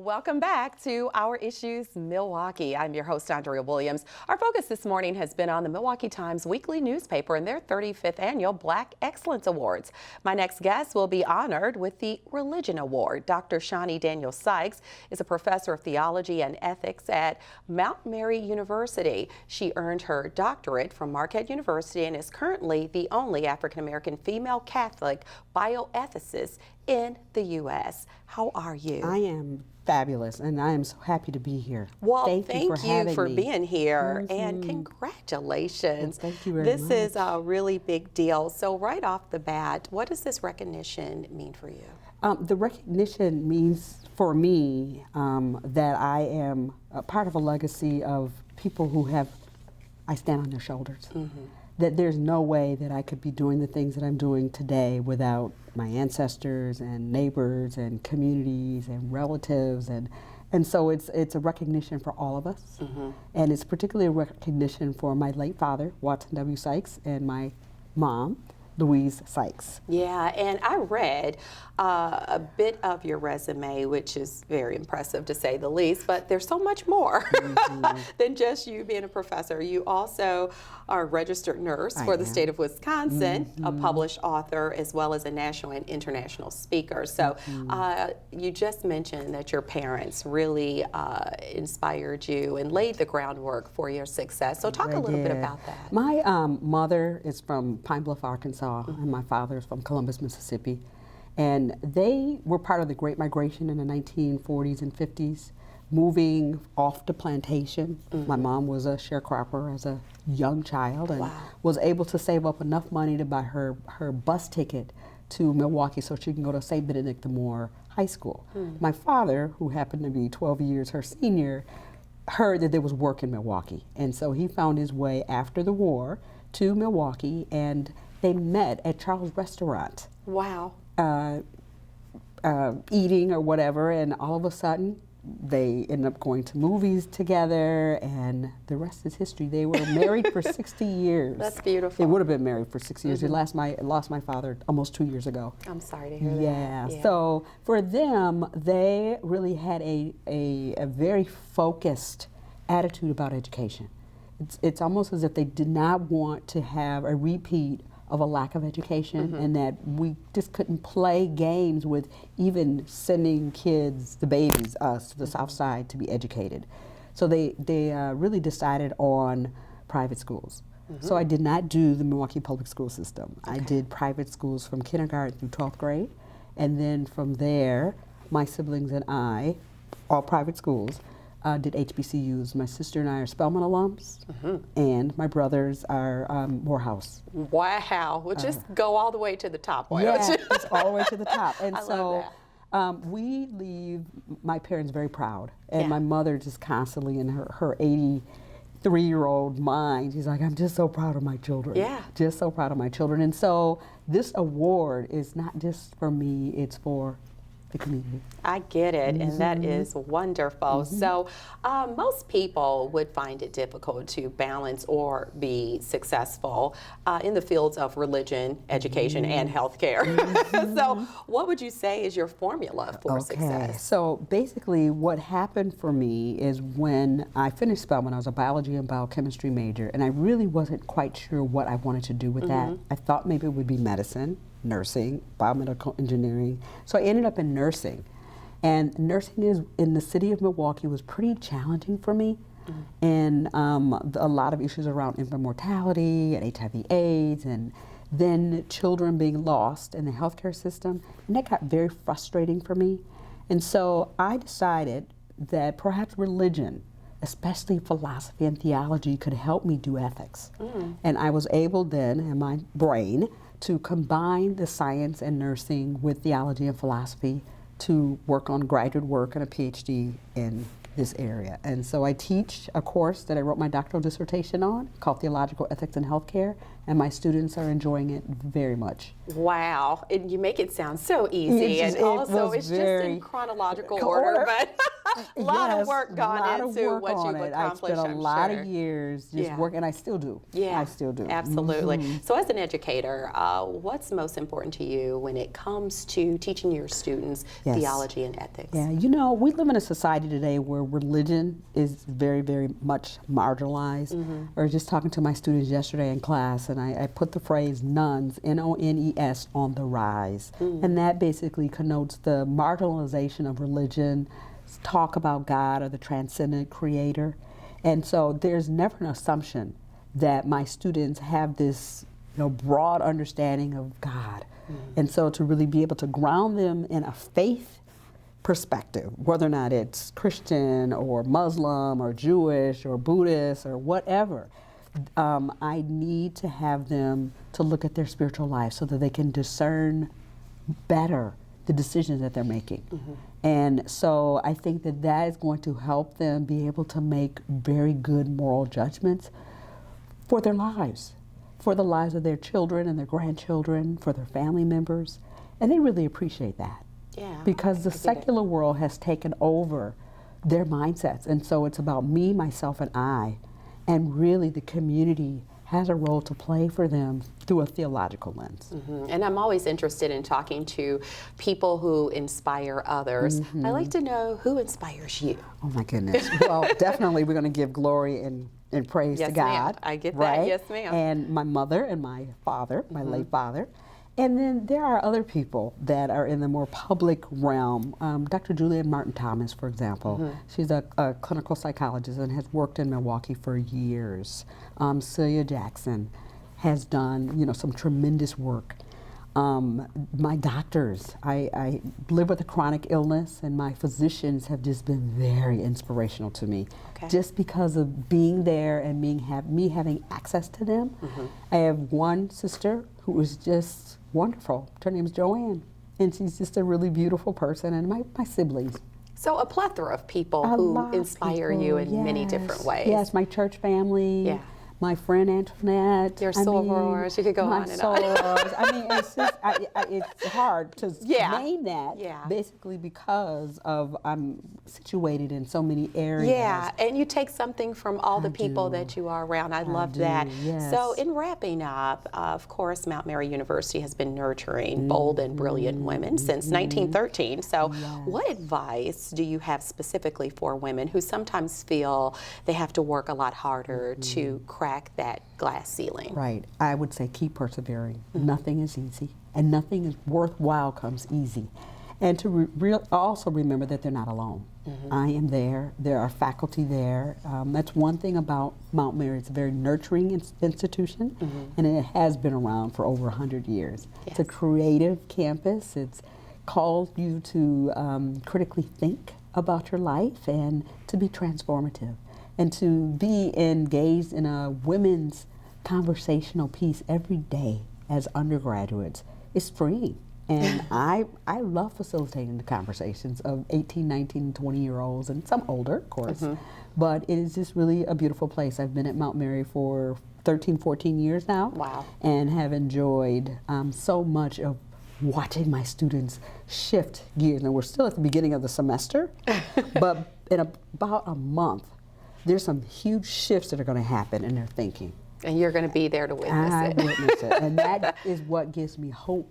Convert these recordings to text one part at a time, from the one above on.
Welcome back to Our Issues Milwaukee. I'm your host, Andrea Williams. Our focus this morning has been on the Milwaukee Times weekly newspaper and their 35th annual Black Excellence Awards. My next guest will be honored with the Religion Award. Dr. Shawnee-Daniels Sykes is a professor of theology and ethics at Mount Mary University. She earned her doctorate from Marquette University and is currently the only African-American female Catholic bioethicist in the U.S. How are you? I am fabulous, and I am so happy to be here. Well, thank you for me. being here, and congratulations. Well, thank you very much. This is a really big deal. So right off the bat, what does this recognition mean for you? The recognition means for me that I am a part of a legacy of people who I stand on their shoulders. That there's no way that I could be doing the things that I'm doing today without my ancestors and neighbors and communities and relatives, and so it's a recognition for all of us, and it's particularly a recognition for my late father, Watson W. Sykes, and my mom, Louise Sykes. Yeah, and I read a bit of your resume, which is very impressive to say the least, but there's so much more than just you being a professor. You also are a registered nurse for the state of Wisconsin, a published author, as well as a national and international speaker. So you just mentioned that your parents really inspired you and laid the groundwork for your success. So talk a little bit about that. My mother is from Pine Bluff, Arkansas, and my father is from Columbus, Mississippi. And they were part of the Great Migration in the 1940s and 50s, moving off the plantation. My mom was a sharecropper as a young child and was able to save up enough money to buy her bus ticket to Milwaukee so she can go to St. Benedict the Moore High School. My father, who happened to be 12 years her senior, heard that there was work in Milwaukee. And so he found his way after the war to Milwaukee, and they met at Charles' Restaurant. Wow. Eating or whatever, and all of a sudden they ended up going to movies together, and the rest is history. They were married for 60 years. That's beautiful. They would have been married for 60 years. They lost my father almost 2 years ago. I'm sorry to hear that. Yeah. So for them, they really had a very focused attitude about education. It's almost as if they did not want to have a repeat of a lack of education, and that we just couldn't play games with even sending kids, the babies, us to the South Side to be educated. So they really decided on private schools. So I did not do the Milwaukee public school system. I did private schools from kindergarten through 12th grade, and then from there, my siblings and I, all private schools, did HBCUs. My sister and I are Spelman alums, and my brothers are Morehouse. Wow, we'll just go all the way to the top. Yeah, it's all the way to the top. And I so love that. we leave my parents very proud, and my mother just constantly in her 83-year-old mind, she's like, I'm just so proud of my children. Yeah. Just so proud of my children. And so this award is not just for me, it's for the community. I get it, and that is wonderful. So most people would find it difficult to balance or be successful in the fields of religion, education, and healthcare. So what would you say is your formula for success? So basically what happened for me is when I finished Spelman, I was a biology and biochemistry major, and I really wasn't quite sure what I wanted to do with that. I thought maybe it would be medicine, nursing, biomedical engineering. So I ended up in nursing. And nursing is in the city of Milwaukee was pretty challenging for me. And a lot of issues around infant mortality and HIV/AIDS, and then children being lost in the healthcare system. And that got very frustrating for me. And so I decided that perhaps religion, especially philosophy and theology, could help me do ethics. And I was able then, in my brain, to combine the science and nursing with theology and philosophy to work on graduate work and a PhD in this area. And so I teach a course that I wrote my doctoral dissertation on called Theological Ethics in Healthcare, and my students are enjoying it very much. Wow, and you make it sound so easy, and also it's just in chronological order, but a lot of work gone into what you've accomplished. I spent a lot of years just working, and I still do. Yeah, I still do. Absolutely. So as an educator, what's most important to you when it comes to teaching your students theology and ethics? Yeah, you know, we live in a society today where religion is very, very much marginalized. I was just talking to my students yesterday in class, and I put the phrase nuns, N-O-N-E-S, on the rise. And that basically connotes the marginalization of religion, talk about God or the transcendent creator. And so there's never an assumption that my students have this broad understanding of God. And so to really be able to ground them in a faith perspective, whether or not it's Christian or Muslim or Jewish or Buddhist or whatever, I need to have them to look at their spiritual life so that they can discern better the decisions that they're making. And so I think that that is going to help them be able to make very good moral judgments for their lives, for the lives of their children and their grandchildren, for their family members. And they really appreciate that. Yeah, because the secular world has taken over their mindsets. And so it's about me, myself, and I. And really the community has a role to play for them through a theological lens. And I'm always interested in talking to people who inspire others. I like to know who inspires you. Oh my goodness. Well, definitely we're going to give glory and praise to God. I get that. Right? Yes, ma'am. And my mother and my father, my late father. And then there are other people that are in the more public realm. Dr. Julian Martin Thomas, for example. She's a clinical psychologist and has worked in Milwaukee for years. Celia Jackson has done, some tremendous work. My doctors, I live with a chronic illness, and my physicians have just been very inspirational to me. Just because of being there and me having access to them. I have one sister who is just wonderful. Her name is Joanne, and she's just a really beautiful person, and my siblings. So a plethora of people who inspire you in many different ways. Yes, my church family. My friend Antoinette. Your sorors, you could go on and on. I mean, it's just, it's hard to name that, basically because of I'm situated in so many areas. Yeah, and you take something from all the people that you are around. I love that. Yes. So in wrapping up, of course, Mount Mary University has been nurturing bold and brilliant women since 1913. So what advice do you have specifically for women who sometimes feel they have to work a lot harder to crack that glass ceiling? Right. I would say keep persevering. Nothing is easy, and nothing is worthwhile comes easy. And to also remember that they're not alone. I am there. There are faculty there. That's one thing about Mount Mary. It's a very nurturing institution, and it has been around for over 100 years. It's a creative campus. It's called you to critically think about your life and to be transformative. And to be engaged in a women's conversational piece every day as undergraduates is freeing. And I love facilitating the conversations of 18, 19, 20-year-olds, and some older, of course. But it is just really a beautiful place. I've been at Mount Mary for 13, 14 years now. Wow. And have enjoyed so much of watching my students shift gears. And we're still at the beginning of the semester, but in about a month, there's some huge shifts that are going to happen in their thinking. And you're going to be there to witness it. I witness it. And that is what gives me hope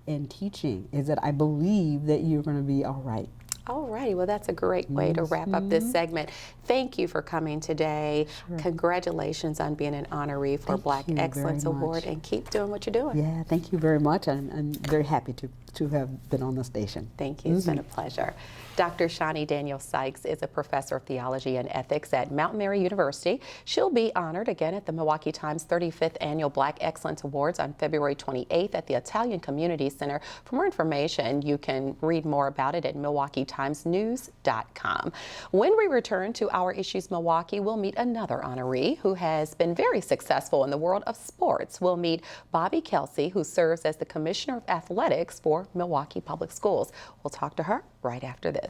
in teaching, is that I believe that you're going to be all right. All righty. Well, that's a great way to wrap up this segment. Thank you for coming today. Congratulations on being an honoree for Black Excellence Award, and keep doing what you're doing. Yeah, thank you very much. I'm very happy to have been on the station. Thank you. It's been a pleasure. Dr. Shawnee-Daniels Sykes is a professor of theology and ethics at Mount Mary University. She'll be honored again at the Milwaukee Times 35th Annual Black Excellence Awards on February 28th at the Italian Community Center. For more information, you can read more about it at MilwaukeeTimesNews.com. When we return to Our Issues Milwaukee, we'll meet another honoree who has been very successful in the world of sports. We'll meet Bobby Kelsey, who serves as the Commissioner of Athletics for Milwaukee Public Schools. We'll talk to her right after this.